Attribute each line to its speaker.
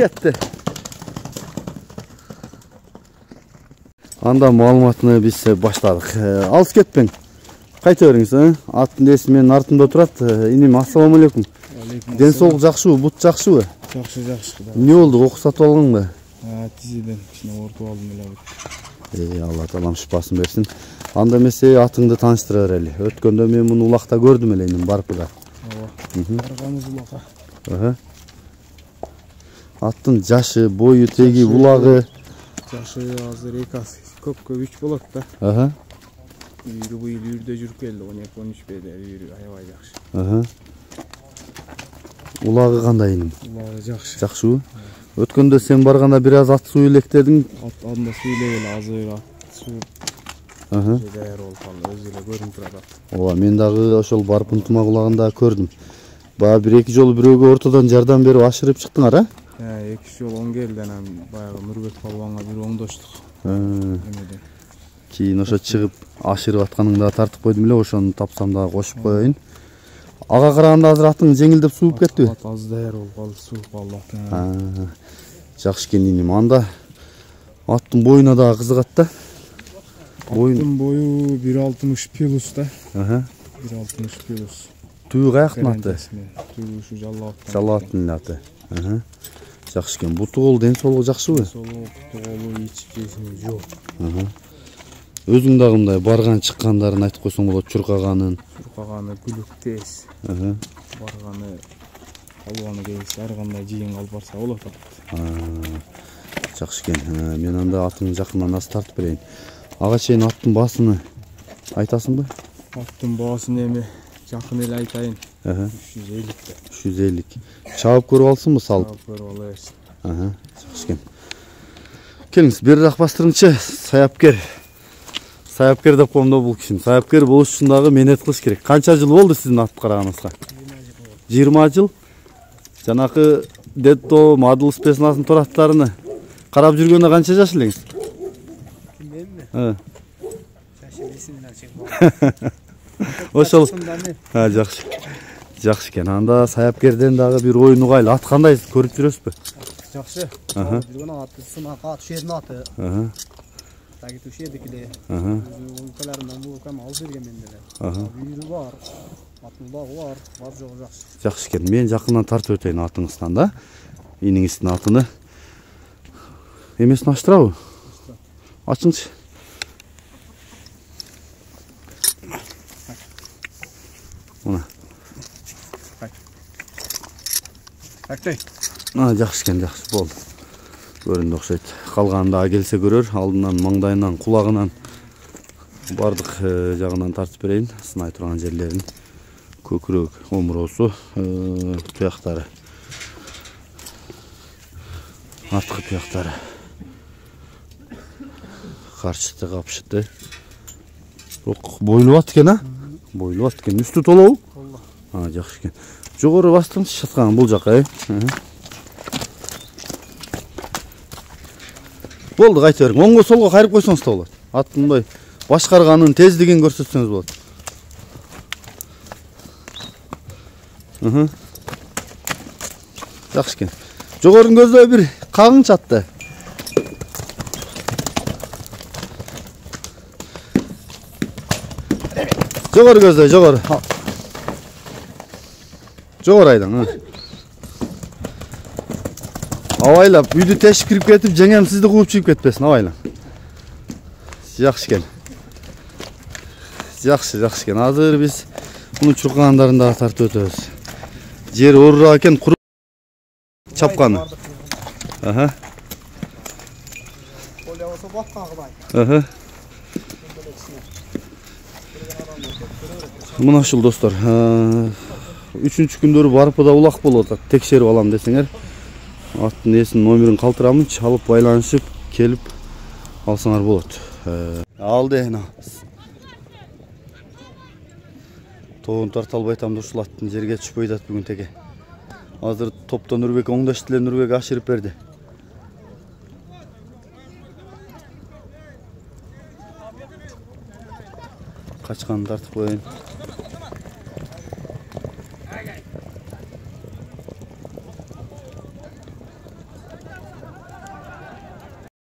Speaker 1: Ketdi. Анда маалыматыны биз баштадык. Алыс кетпең. Кайта бериңиз, аттын ээси менин артымда турат. Инем, ассаламу алейкум. Ден соолук жакшыбы, бут жакшыбы?
Speaker 2: Жакшы.
Speaker 1: Эмне болду, окуу сатып алгаңбы?
Speaker 2: Тизеден кичине ортуп алдым эле.
Speaker 1: Алла таалам шипасын берсин. Анда эмесе атыңды тааныштыра берели. Өткөндө мен муну улакта көрдүм эле, инем барпыда.
Speaker 2: Барганыбыз улакка.
Speaker 1: Аттын жашы, бою, теги, улагы.
Speaker 2: Жашы азыр 2 көпкө 3 болот да. Үйрү быйыл үйрүдө жүрүп келди, 12-13 беде үйрү аябай жакшы.
Speaker 1: Улагы кандай инем?
Speaker 2: Улагы жакшы.
Speaker 1: Жакшыбы? Өткөндө сен барганда бир аз ат суу электедиң.
Speaker 2: Анда суу элегеле азыр ат суу. Даяр болуп калды, өзү эле көрүнүп турат.
Speaker 1: Ооба, мен дагы ошол барып ынтымак улагында көрдүм. Баа 1-2 жолу бирөөгө ортодон жардам берип ашырып чыктыңар, а?
Speaker 2: 2 жол оң келди, анан баягы Нурбек балбанга бир оңдоштук.
Speaker 1: Кийин ошо чыгып ашырып атканыңда тартып койдум эле, ошону тапсам дагы кошуп коеюн. Ага караганда азыр атың жеңилдеп сууп кеттиби?
Speaker 2: Ат аз даяр болуп калды, сууп калды.
Speaker 1: Жакшы экен инем. Анда аттын боюна дагы кызыгат да.
Speaker 2: Аттын бою 1.60 плюс да. 1.60 плюс.
Speaker 1: Түбү каяктын аты?
Speaker 2: Түбү ушу
Speaker 1: Жалааттын аты. Жакшы экен. Буту кол ден соолугу жакшыбы?
Speaker 2: Соолугу, колу, ичип жесин жок.
Speaker 1: Өзүң дагы мындай барган чыккандарын айтып койсоң болот, чуркаганын.
Speaker 2: Чуркаганы күлүк тез. Барганы албаны келсе, ар кандай жыйын алып барса болот.
Speaker 1: Жакшы экен. Мен анда атыңды жакындан аз тартып берейин. Ага чейин аттын баасыны айтасыңбы?
Speaker 2: Аттын баасын эми жакын эле айтайын. 350 да.
Speaker 1: 350. Чабып көрүп алсынбы салып?
Speaker 2: Чабып көрүп ала берсин.
Speaker 1: Жакшы экен. Келиңиз, берирээк бастырыңчы, саяпкер. Саяпкер деп коем да бул кишини. Саяпкер болуш үчүн дагы менет кылыш керек. Канча жыл болду сиздин атты караганыңызга? 20 жыл. Жанакы Детто, Мадыл спецнасын тораттарыны карап жүргөндө канча жаш элеңиз? Менми? Ошол. Жакшы. Жакшы экен. Анда саяпкерден дагы бир оюн угайлы. Ат кандай көрүп жүрөсүзбү?
Speaker 3: Жакшы. Жүргөн аты сынак ат, шердин аты. Таги тушедикиле. Өлкөлөрүнөн бул кам алып берген менделер. Үйрү бар. Аттын улагы бар жогу жакшы.
Speaker 1: Жакшы экен. Мен жакындан тартып өтөйүн атыңыздан да. Иниңиздин атыны. Эмесин ачтырабы? Ачыңчы. Мына.
Speaker 3: Актай.
Speaker 1: Жакшы экен, жакшы болду. Көрүндү окшойт. Калганын дагы келсе көрөр, алдынан, маңдайынан, кулагынан бардык жагынан тартып берейин. Сынай турган жерлерин. Көкүрөк, омуросу, туяктары. Арткы туяктары. Карчыты, капшыты. Бойлубат экен, а? Бойлубат экен. Үстү толобу? Жакшы экен. Жогору бастыңыз чаткан бул жака, Болду, кайта бериң. Оңго солго кайрып койсоңуз да болот. Аттын мындай башкарганын тездигин көрсөтсөңүз болот. Жакшы экен. Жогорун көздөй бир кагыңчы атты. Жогору көздөй, жогору. Жогору айдаң. Авайлап, үйдү тешип кирип кетип, жеңем сизди кууп чыгып кетпесин, авайлап. Жакшы экен. Жакшы экен. Азыр биз муну чуркагандарын дагы тартып өтөбүз. Жер оорураак экен, куруп чапканы. Мына ушул достор. 3-үнчү күндөрү барып да улак болуп атат. Текшерип алам десеңер. Аттын ээсинин номерин калтырамын, чалып байланышып келип алсаңар болот. Алды эна. Тоон тарта албай атам да ушул аттын жерге түшпөй атат бүгүн теге. Азыр топтон Нурбек оңдошту эле, Нурбек ашырып берди. Качканын тартып коеюн.